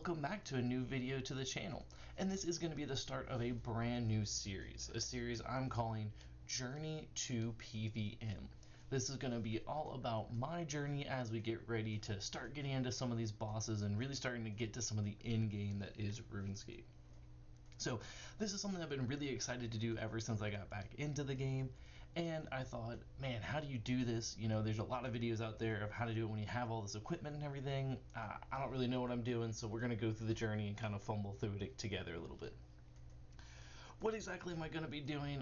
welcome back to a new video to the channel. And this is going to be the start of a brand new series, a series I'm calling Journey to PVM. This is going to be all about my journey as we get ready to start getting into some of these bosses and really starting to get to some of the end game that is RuneScape. So this is something I've been really excited to do ever since I got back into the game, and I thought, man, how do you do this? You know, there's a lot of videos out there of how to do it when you have all this equipment and everything. I don't really know what I'm doing, so we're going to go through the journey and kind of fumble through it together a little bit. What exactly am I going to be doing?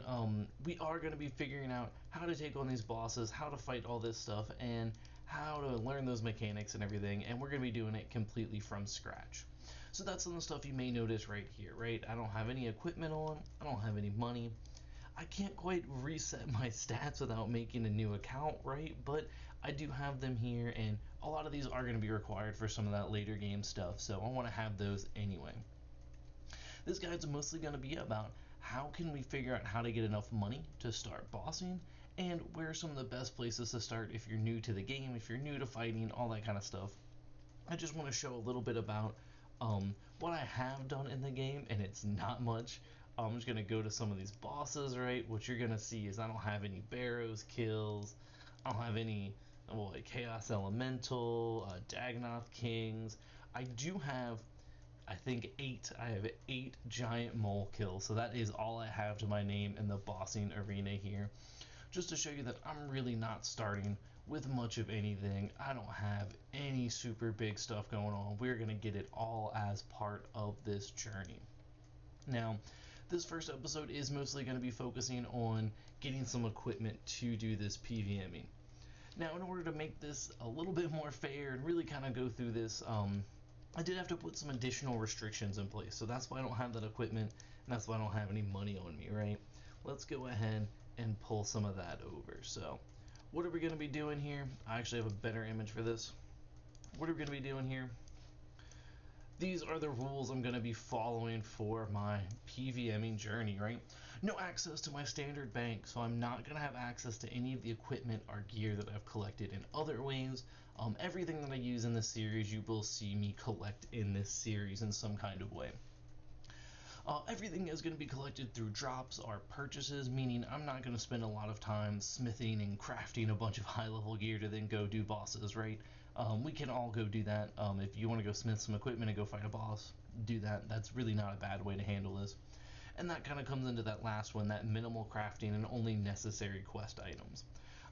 We are going to be figuring out how to take on these bosses, how to fight all this stuff, and how to learn those mechanics and everything, and we're going to be doing it completely from scratch. So that's some of the stuff you may notice right here, right? I don't have any equipment on, I don't have any money. I can't quite reset my stats without making a new account, right? But I do have them here, and a lot of these are going to be required for some of that later game stuff, so I want to have those anyway. This guide's mostly going to be about how can we figure out how to get enough money to start bossing, and where are some of the best places to start if you're new to the game, if you're new to fighting, all that kind of stuff. I just want to show a little bit about what I have done in the game, and it's not much. I'm just going to go to some of these bosses, right? What you're going to see is I don't have any Barrows kills, I don't have any like Chaos Elemental, Dagonoth Kings. I do have, I think, 8. I have 8 giant mole kills, so that is all I have to my name in the bossing arena here. Just to show you that I'm really not starting with much of anything. I don't have any super big stuff going on. We're going to get it all as part of this journey. Now, this first episode is mostly going to be focusing on getting some equipment to do this PVMing. Now, in order to make this a little bit more fair and really kind of go through this, I did have to put some additional restrictions in place. So that's why I don't have that equipment, and that's why I don't have any money on me, right? Let's go ahead and pull some of that over. So what are we going to be doing here? I actually have a better image for this. What are we going to be doing here? These are the rules I'm going to be following for my PVMing journey, right? No access to my standard bank, so I'm not going to have access to any of the equipment or gear that I've collected in other ways. Everything that I use in this series, you will see me collect in this series in some kind of way. Everything is going to be collected through drops or purchases, meaning I'm not going to spend a lot of time smithing and crafting a bunch of high-level gear to then go do bosses, right? We can all go do that. If you want to go smith some equipment and go fight a boss, do that. That's really not a bad way to handle this. And that kind of comes into that last one, that minimal crafting and only necessary quest items.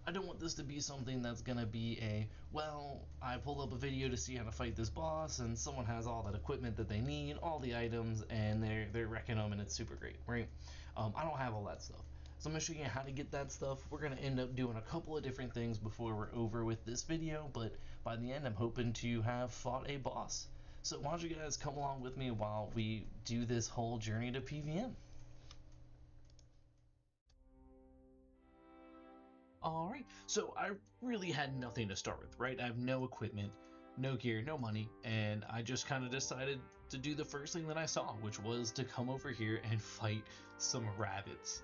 I don't want this to be something that's going to be a, well, I pulled up a video to see how to fight this boss, and someone has all that equipment that they need, all the items, and they're wrecking them, and it's super great, right? I don't have all that stuff. So I'm going to show you how to get that stuff. We're going to end up doing a couple of different things before we're over with this video, but by the end I'm hoping to have fought a boss. So why don't you guys come along with me while we do this whole journey to PVM. Alright, so I really had nothing to start with, right? I have no equipment, no gear, no money, and I just kind of decided to do the first thing that I saw, which was to come over here and fight some rabbits.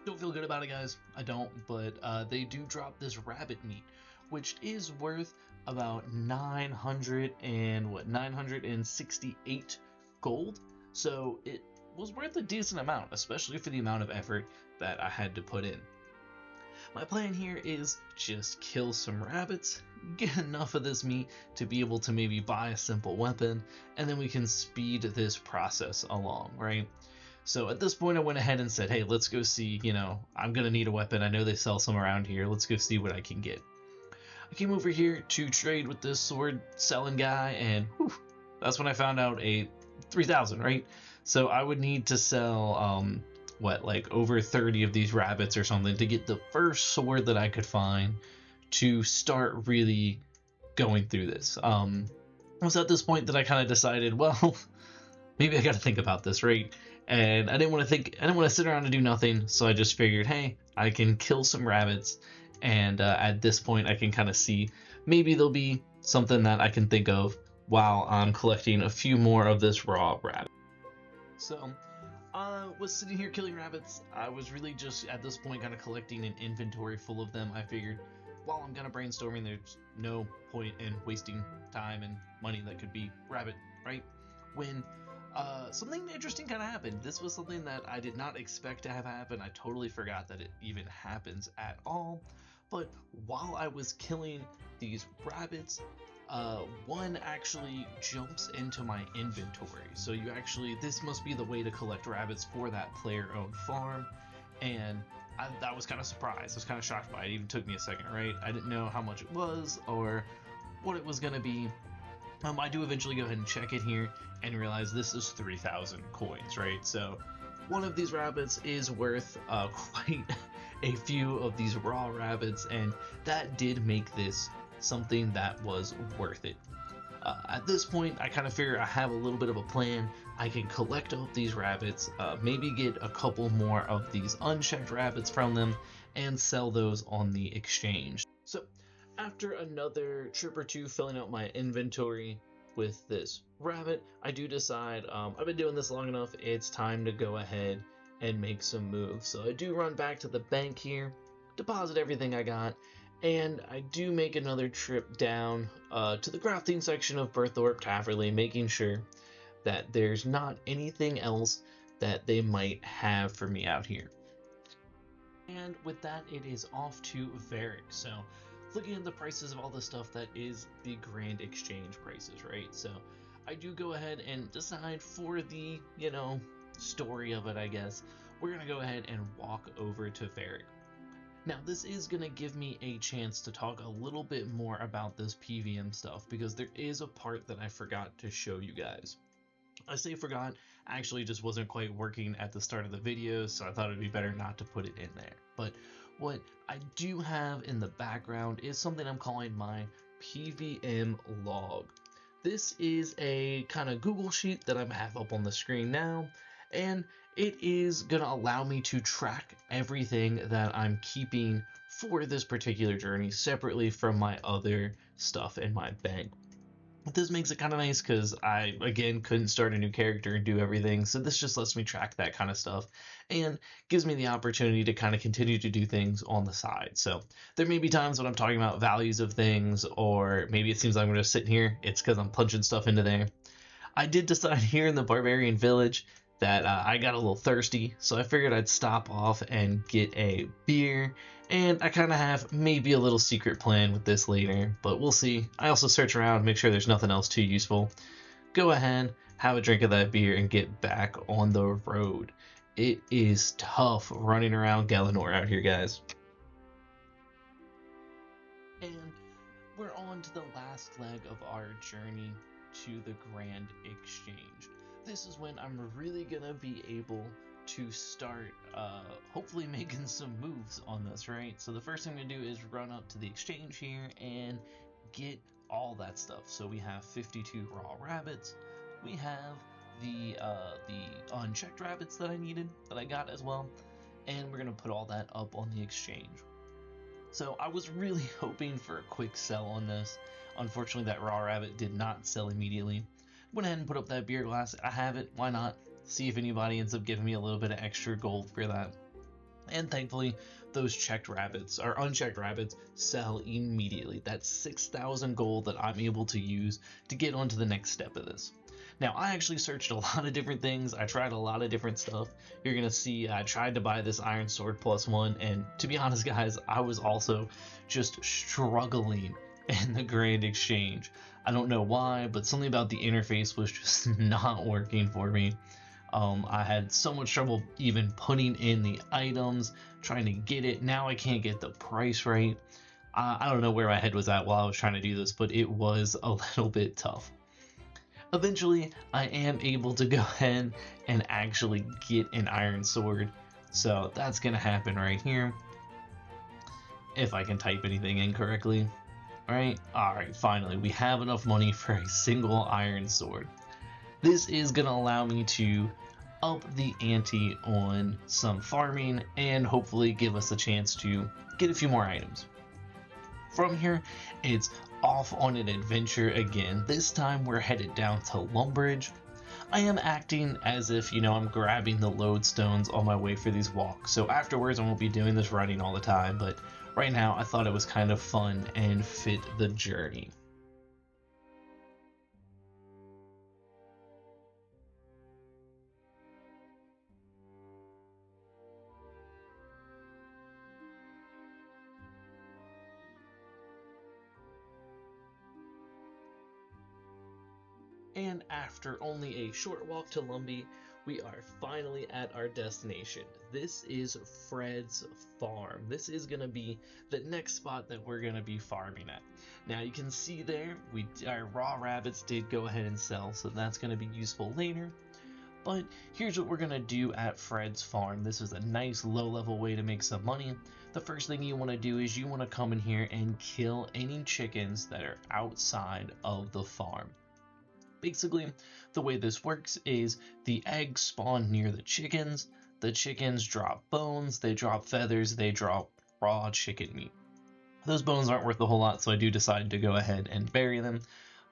Don't feel good about it, guys. I don't, but they do drop this rabbit meat, which is worth about 968 gold. So it was worth a decent amount, especially for the amount of effort that I had to put in. My plan here is just kill some rabbits, get enough of this meat to be able to maybe buy a simple weapon, and then we can speed this process along, right? So at this point I went ahead and said, hey, let's go see, you know, I'm going to need a weapon. I know they sell some around here. Let's go see what I can get. I came over here to trade with this sword selling guy, and whew, that's when I found out a 3,000, right? So I would need to sell, like over 30 of these rabbits or something to get the first sword that I could find to start really going through this. It was at this point that I kind of decided, well, maybe I got to think about this, right? And I didn't want to sit around and do nothing, so I just figured, hey, I can kill some rabbits, and at this point I can kind of see maybe there'll be something that I can think of while I'm collecting a few more of this raw rabbit. So I was sitting here killing rabbits. I was really just at this point kind of collecting an inventory full of them. I figured while I'm kind of brainstorming, there's no point in wasting time and money that could be rabbit, right? When something interesting kind of happened. This was something that I did not expect to have happen. I totally forgot that it even happens at all. But while I was killing these rabbits, one actually jumps into my inventory. So this must be the way to collect rabbits for that player-owned farm. And that was kind of surprised. I was kind of shocked by it. It even took me a second, right? I didn't know how much it was or what it was going to be. I do eventually go ahead and check it here and realize this is 3,000 coins, right? So one of these rabbits is worth quite a few of these raw rabbits, and that did make this something that was worth it. At this point, I kind of figure I have a little bit of a plan. I can collect up these rabbits, maybe get a couple more of these unchecked rabbits from them, and sell those on the exchange. So after another trip or two filling out my inventory with this rabbit, I do decide I've been doing this long enough, it's time to go ahead and make some moves. So I do run back to the bank here, deposit everything I got, and I do make another trip down to the crafting section of Berthorpe Taverley, making sure that there's not anything else that they might have for me out here. And with that, it is off to Varric. So looking at the prices of all the stuff, that is the grand exchange prices, right? So I do go ahead and decide for the, story of it, I guess, we're going to go ahead and walk over to Varric. Now, this is going to give me a chance to talk a little bit more about this PVM stuff, because there is a part that I forgot to show you guys. I say forgot, actually just wasn't quite working at the start of the video, so I thought it'd be better not to put it in there. But what I do have in the background is something I'm calling my PVM log. This is a kind of Google sheet that I have up on the screen now, and it is going to allow me to track everything that I'm keeping for this particular journey separately from my other stuff in my bank. This makes it kind of nice because I, again, couldn't start a new character and do everything, so this just lets me track that kind of stuff and gives me the opportunity to kind of continue to do things on the side. So there may be times when I'm talking about values of things, or maybe it seems like I'm just sitting here, it's because I'm punching stuff into there. I did decide here in the Barbarian Village that I got a little thirsty, so I figured I'd stop off and get a beer, and I kind of have maybe a little secret plan with this later, but we'll see. I also search around, make sure there's nothing else too useful. Go ahead, have a drink of that beer, and get back on the road. It is tough running around Galanor out here, guys. And we're on to the last leg of our journey to the Grand Exchange. This is when I'm really gonna be able to start hopefully making some moves on this, right? So the first thing I'm gonna do is run up to the exchange here and get all that stuff. So we have 52 raw rabbits, we have the unchecked rabbits that I needed, that I got as well, and we're gonna put all that up on the exchange. So I was really hoping for a quick sell on this. Unfortunately, that raw rabbit did not sell immediately. Went ahead and put up that beer glass. I have it, why not? See if anybody ends up giving me a little bit of extra gold for that. And thankfully, those checked rabbits, or unchecked rabbits, sell immediately. That's 6,000 gold that I'm able to use to get on to the next step of this. Now, I actually searched a lot of different things. I tried a lot of different stuff. You're going to see I tried to buy this Iron Sword +1, and to be honest, guys, I was also just struggling in the Grand Exchange. I don't know why, but something about the interface was just not working for me. I had so much trouble even putting in the items, trying to get it. Now I can't get the price right. I don't know where my head was at while I was trying to do this, but it was a little bit tough. Eventually, I am able to go ahead and actually get an Iron Sword. So that's going to happen right here. If I can type anything in correctly. Alright, finally, we have enough money for a single Iron Sword. This is going to allow me to up the ante on some farming and hopefully give us a chance to get a few more items. From here, it's off on an adventure again. This time we're headed down to Lumbridge. I am acting as if, I'm grabbing the lodestones on my way for these walks. So afterwards, I won't be doing this running all the time, but right now I thought it was kind of fun and fit the journey. And after only a short walk to Lumbee, we are finally at our destination. This is Fred's farm. This is going to be the next spot that we're going to be farming at. Now you can see there, our raw rabbits did go ahead and sell, so that's going to be useful later. But here's what we're going to do at Fred's farm. This is a nice low-level way to make some money. The first thing you want to do is you want to come in here and kill any chickens that are outside of the farm. Basically, the way this works is the eggs spawn near the chickens drop bones, they drop feathers, they drop raw chicken meat. Those bones aren't worth a whole lot, so I do decide to go ahead and bury them.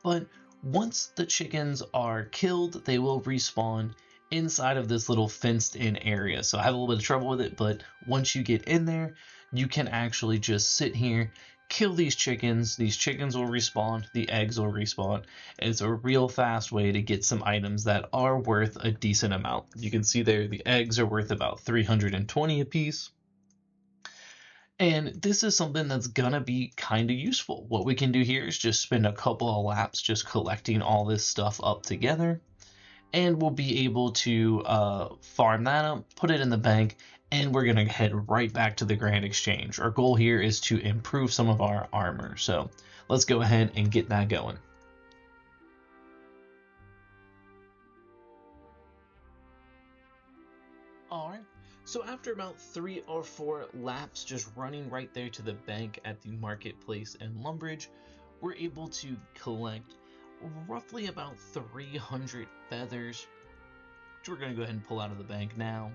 But once the chickens are killed, they will respawn inside of this little fenced-in area. So I have a little bit of trouble with it, but once you get in there, you can actually just sit here, kill these chickens will respawn, the eggs will respawn, and it's a real fast way to get some items that are worth a decent amount. You can see there the eggs are worth about 320 apiece. And this is something that's gonna be kind of useful. What we can do here is just spend a couple of laps just collecting all this stuff up together, and we'll be able to farm that up, put it in the bank, and we're gonna head right back to the Grand Exchange. Our goal here is to improve some of our armor, so let's go ahead and get that going. Alright, so after about 3 or 4 laps just running right there to the bank at the marketplace in Lumbridge, we're able to collect roughly about 300 feathers, which we're going to go ahead and pull out of the bank now.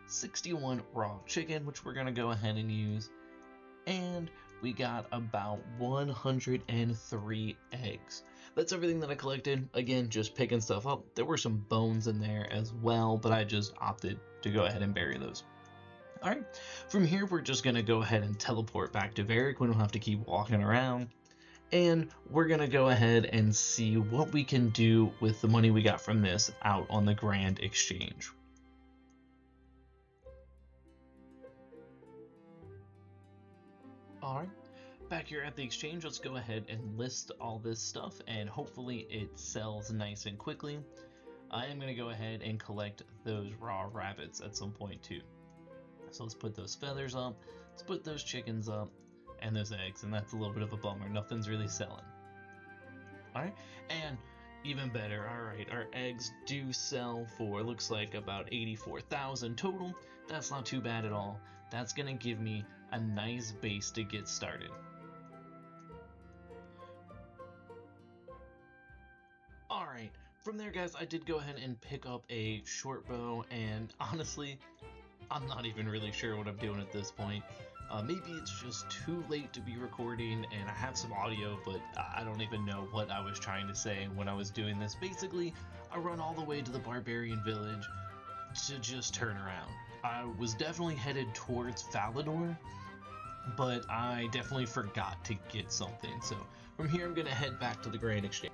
61 raw chicken, which we're going to go ahead and use, and we got about 103 eggs. That's everything that I collected. Again, just picking stuff up. There were some bones in there as well, but I just opted to go ahead and bury those. Alright, from here we're just going to go ahead and teleport back to Varric. We don't have to keep walking around. And we're going to go ahead and see what we can do with the money we got from this out on the Grand Exchange. Alright, back here at the exchange, let's go ahead and list all this stuff, and hopefully it sells nice and quickly. I am going to go ahead and collect those raw rabbits at some point too. So let's put those feathers up, let's put those chickens up, and those eggs, and that's a little bit of a bummer. Nothing's really selling. Alright, and even better, alright, our eggs do sell for, looks like about 84,000 total. That's not too bad at all. That's going to give me a nice base to get started. Alright, from there guys, I did go ahead and pick up a short bow, and honestly, I'm not even really sure what I'm doing at this point. Maybe it's just too late to be recording and I have some audio, but I don't even know what I was trying to say when I was doing this. Basically, I run all the way to the barbarian village to just turn around. I was definitely headed towards Falador, but I definitely forgot to get something. So from here, I'm going to head back to the Grand Exchange.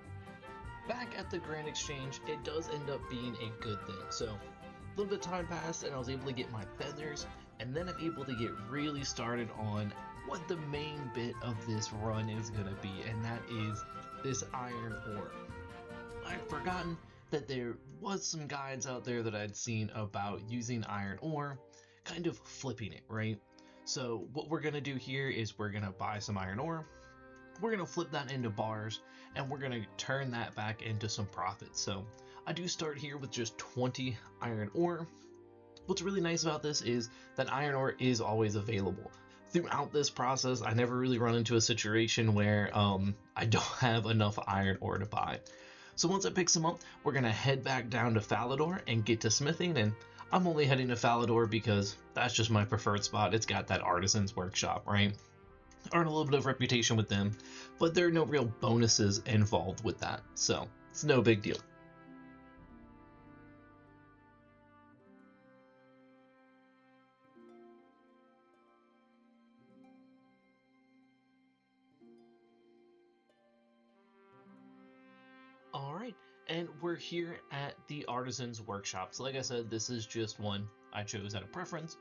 Back at the Grand Exchange, it does end up being a good thing. So a little bit of time passed and I was able to get my feathers, and then I'm able to get really started on what the main bit of this run is going to be, and that is this iron ore. I'd forgotten that there was some guides out there that I'd seen about using iron ore, kind of flipping it, right? So what we're going to do here is we're going to buy some iron ore, we're going to flip that into bars, and we're going to turn that back into some profit. So I do start here with just 20 iron ore. What's really nice about this is that iron ore is always available. Throughout this process, I never really run into a situation where I don't have enough iron ore to buy. So once I pick some up, we're going to head back down to Falador and get to smithing, and I'm only heading to Falador because that's just my preferred spot. It's got that artisan's workshop, right? Earn a little bit of reputation with them, but there are no real bonuses involved with that, so it's no big deal. Alright, and we're here at the Artisan's Workshop. So like I said, this is just one I chose out of preference,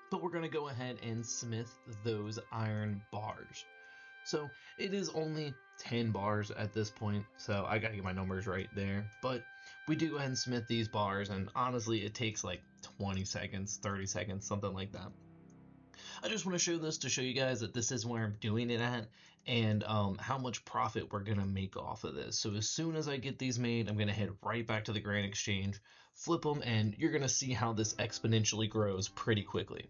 but we're going to go ahead and smith those iron bars. So it is only 10 bars at this point, so I gotta get my numbers right there, but we do go ahead and smith these bars, and honestly it takes like 20 seconds, 30 seconds, something like that. I just want to show this to show you guys that this is where I'm doing it at, and how much profit we're gonna make off of this. So as soon as I get these made, I'm gonna head right back to the Grand Exchange, flip them, and you're gonna see how this exponentially grows pretty quickly.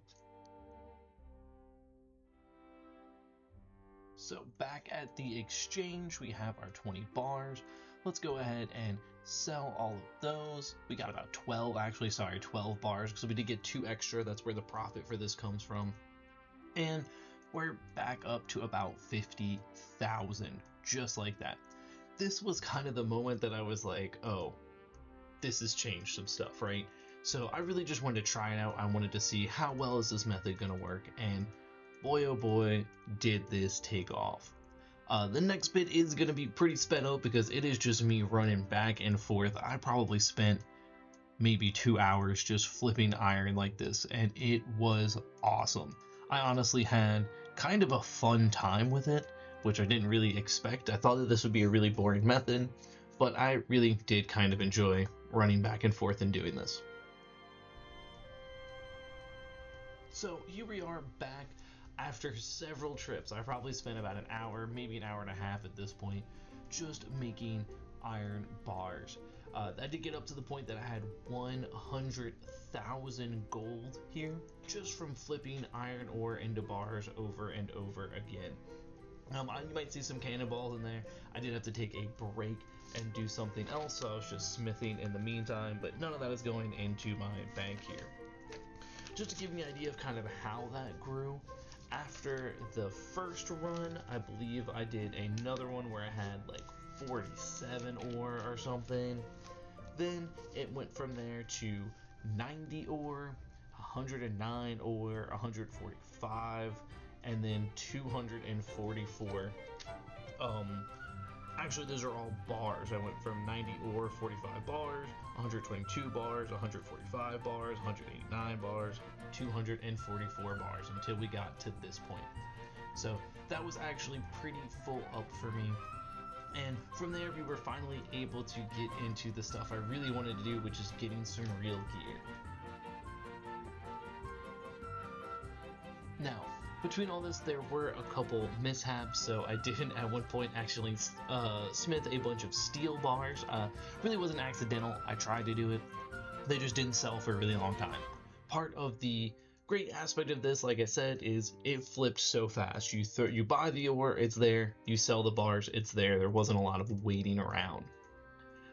So back at the exchange, we have our 20 bars. Let's go ahead and sell all of those. We got about 12 bars, because we did get 2 extra. That's where the profit for this comes from. And we're back up to about 50,000, just like that. This was kind of the moment that I was like, oh, this has changed some stuff, right? So I really just wanted to try it out. I wanted to see how well is this method gonna work, and boy oh boy did this take off. The next bit is going to be pretty sped up because it is just me running back and forth. I probably spent maybe 2 hours just flipping iron like this, and it was awesome. I honestly had kind of a fun time with it, which I didn't really expect. I thought that this would be a really boring method, but I really did kind of enjoy running back and forth and doing this. So here we are back after several trips. I probably spent about an hour, maybe an hour and a half at this point, just making iron bars. I did get up to the point that I had 100,000 gold here, just from flipping iron ore into bars over and over again. You might see some cannonballs in there. I did have to take a break and do something else, so I was just smithing in the meantime, but none of that is going into my bank here. Just to give you an idea of kind of how that grew, after the first run, I believe I did another one where I had like 47 ore or something. Then it went from there to 90 ore, 109 ore, 145, and then 244. Actually, those are all bars. I went from 90 ore, 45 bars, 122 bars, 145 bars, 189 bars, 244 bars until we got to this point. So that was actually pretty full up for me. And from there, we were finally able to get into the stuff I really wanted to do, which is getting some real gear. Now, between all this, there were a couple mishaps, so I didn't at one point actually smith a bunch of steel bars. Really wasn't accidental. I tried to do it. They just didn't sell for a really long time. Part of the great aspect of this, like I said, is it flipped so fast. You buy the ore, it's there. You sell the bars, it's there. There wasn't a lot of waiting around.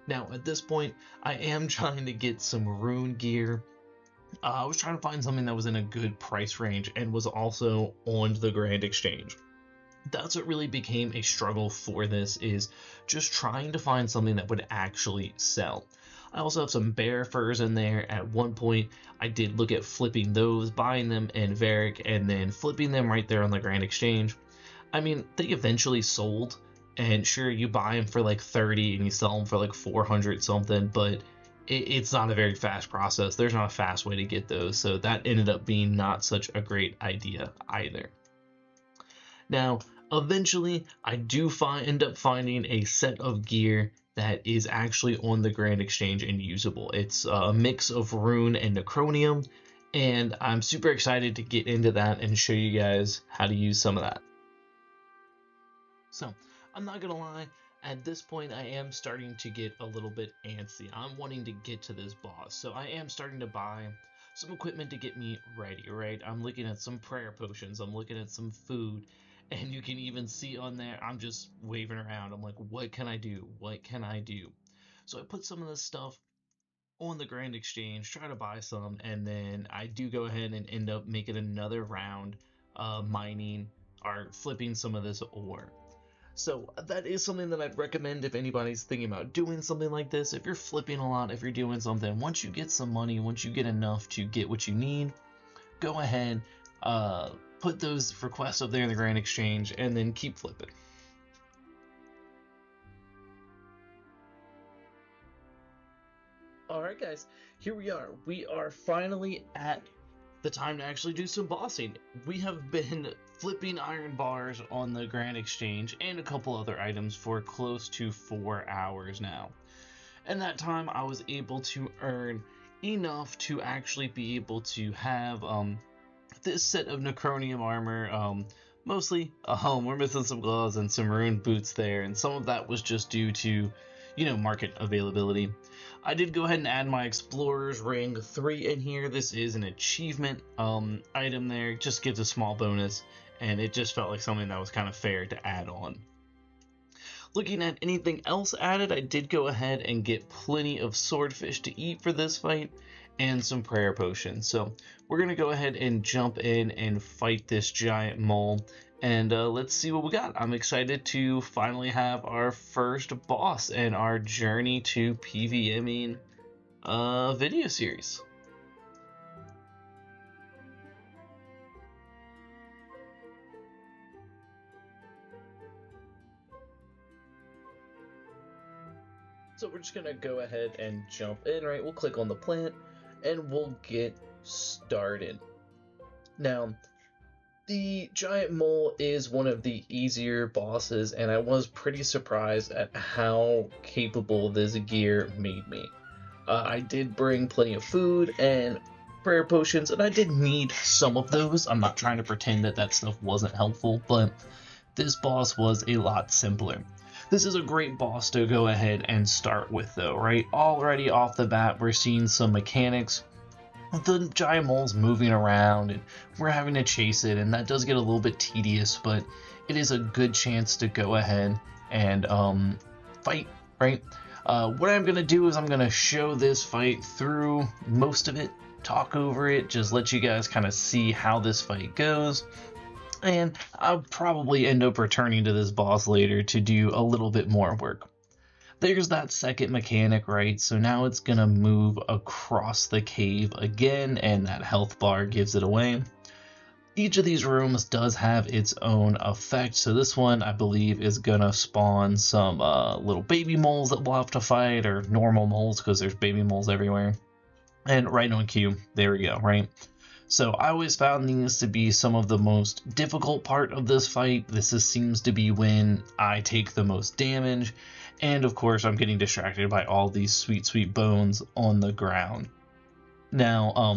Now, at this point, I am trying to get some rune gear. I was trying to find something that was in a good price range and was also on the Grand Exchange. That's what really became a struggle for this, is just trying to find something that would actually sell. I also have some bear furs in there. At one point, I did look at flipping those, buying them in Varick, and then flipping them right there on the Grand Exchange. I mean, they eventually sold, and sure, you buy them for like 30 and you sell them for like 400 something, but it's not a very fast process. There's not a fast way to get those, so that ended up being not such a great idea either. Now, eventually, I do end up finding a set of gear that is actually on the Grand Exchange and usable. It's a mix of rune and necronium, and I'm super excited to get into that and show you guys how to use some of that. So, I'm not gonna lie, at this point I am starting to get a little bit antsy. I'm wanting to get to this boss, so I am starting to buy some equipment to get me ready, right? I'm looking at some prayer potions, I'm looking at some food, and you can even see on there, I'm just waving around. I'm like, what can I do? What can I do? So I put some of this stuff on the Grand Exchange, try to buy some, and then I do go ahead and end up making another round mining or flipping some of this ore. So that is something that I'd recommend if anybody's thinking about doing something like this. If you're flipping a lot, if you're doing something, once you get some money, once you get enough to get what you need, go ahead, put those requests up there in the Grand Exchange, and then keep flipping. Alright guys, here we are. We are finally at the time to actually do some bossing. We have been flipping iron bars on the Grand Exchange and a couple other items for close to 4 hours now. And that time I was able to earn enough to actually be able to have this set of Necronium armor. Mostly, we're missing some gloves and some maroon boots there, and some of that was just due to, market availability. I did go ahead and add my Explorer's Ring 3 in here. This is an achievement item there. It just gives a small bonus, and it just felt like something that was kind of fair to add on. Looking at anything else added, I did go ahead and get plenty of swordfish to eat for this fight, and some prayer potions. So we're going to go ahead and jump in and fight this giant mole. And let's see what we got. I'm excited to finally have our first boss in our Journey to PVMing video series. So we're just going to go ahead and jump in, right? We'll click on the plant and we'll get started. Now, the giant mole is one of the easier bosses, and I was pretty surprised at how capable this gear made me. I did bring plenty of food and prayer potions, and I did need some of those. I'm not trying to pretend that that stuff wasn't helpful, but this boss was a lot simpler. This is a great boss to go ahead and start with though, right? Already off the bat, we're seeing some mechanics. The giant mole's moving around and we're having to chase it, and that does get a little bit tedious, but it is a good chance to go ahead and fight, right? What I'm going to do is I'm going to show this fight through most of it, talk over it, just let you guys kind of see how this fight goes. And I'll probably end up returning to this boss later to do a little bit more work. There's that second mechanic, right? So now it's going to move across the cave again, and that health bar gives it away. Each of these rooms does have its own effect. So this one, I believe, is going to spawn some little baby moles that we'll have to fight, or normal moles, because there's baby moles everywhere. And right on cue, there we go, right? So I always found these to be some of the most difficult part of this fight. Seems to be when I take the most damage. And of course, I'm getting distracted by all these sweet, sweet bones on the ground. Now,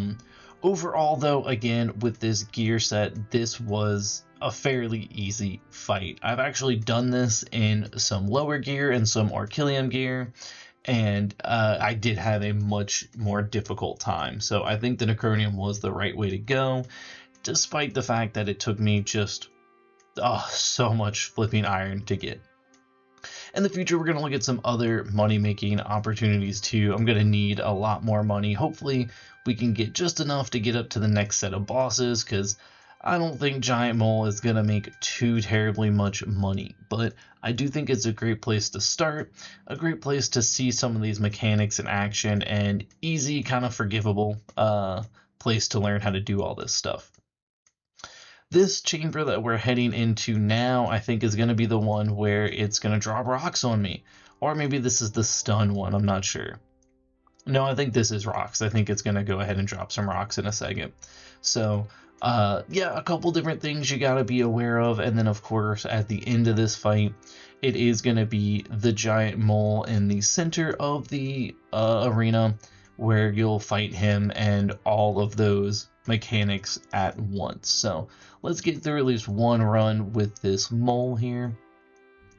overall though, again, with this gear set, this was a fairly easy fight. I've actually done this in some lower gear and some Orchilium gear, and I did have a much more difficult time. So I think the Necronium was the right way to go, despite the fact that it took me just so much flipping iron to get. In the future, we're going to look at some other money-making opportunities too. I'm going to need a lot more money. Hopefully, we can get just enough to get up to the next set of bosses, because I don't think Giant Mole is going to make too terribly much money. But I do think it's a great place to start, a great place to see some of these mechanics in action, and easy, kind of forgivable place to learn how to do all this stuff. This chamber that we're heading into now, I think, is going to be the one where it's going to drop rocks on me. Or maybe this is the stun one, I'm not sure. No, I think this is rocks. I think it's going to go ahead and drop some rocks in a second. So, yeah, a couple different things you got to be aware of. And then, of course, at the end of this fight, it is going to be the giant mole in the center of the arena, where you'll fight him and all of those mechanics at once. So let's get through at least one run with this mole here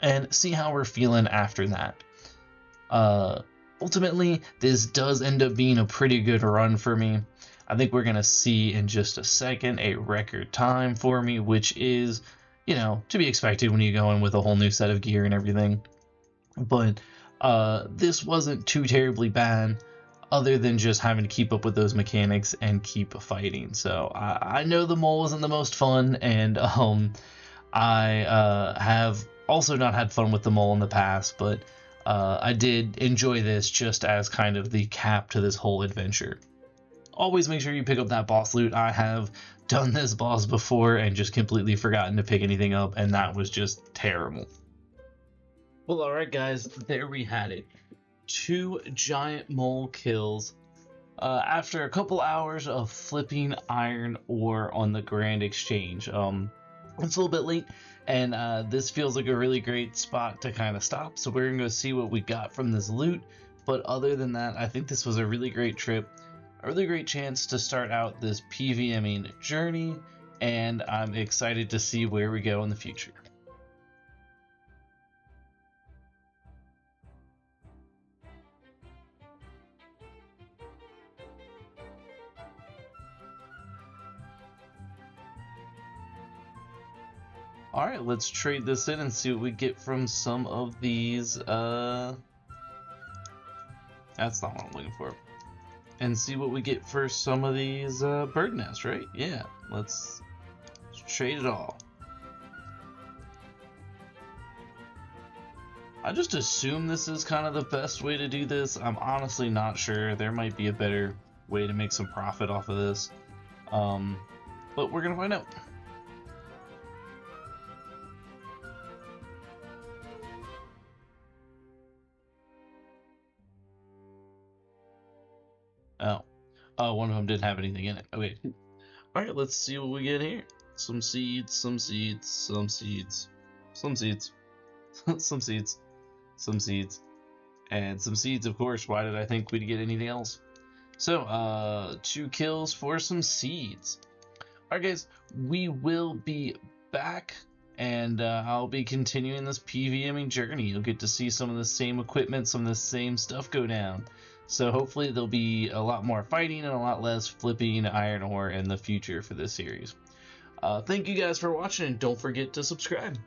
and see how we're feeling after that. Ultimately, this does end up being a pretty good run for me. I think we're going to see in just a second a record time for me, which is, to be expected when you go in with a whole new set of gear and everything. But this wasn't too terribly bad, other than just having to keep up with those mechanics and keep fighting. So I know the mole isn't the most fun, and I have also not had fun with the mole in the past, but I did enjoy this just as kind of the cap to this whole adventure. Always make sure you pick up that boss loot. I have done this boss before and just completely forgotten to pick anything up, and that was just terrible. Well, alright guys, there we had it. 2 giant mole kills after a couple hours of flipping iron ore on the Grand Exchange. It's a little bit late, and this feels like a really great spot to kind of stop, so we're gonna go see what we got from this loot. But other than that, I think this was a really great trip, a really great chance to start out this PVMing journey, and I'm excited to see where we go in the future. Alright, let's trade this in and see what we get from some of these, that's not what I'm looking for. And see what we get for some of these, bird nests, right? Yeah, let's trade it all. I just assume this is kind of the best way to do this. I'm honestly not sure. There might be a better way to make some profit off of this. But we're gonna find out. Oh, one of them didn't have anything in it. Okay. Alright, let's see what we get here. Some seeds, some seeds, some seeds, some seeds, some seeds, some seeds, and some seeds, of course. Why did I think we'd get anything else? So, 2 kills for some seeds. Alright, guys, we will be back, and I'll be continuing this PVMing journey. You'll get to see some of the same equipment, some of the same stuff go down. So hopefully there'll be a lot more fighting and a lot less flipping iron ore in the future for this series. Thank you guys for watching, and don't forget to subscribe.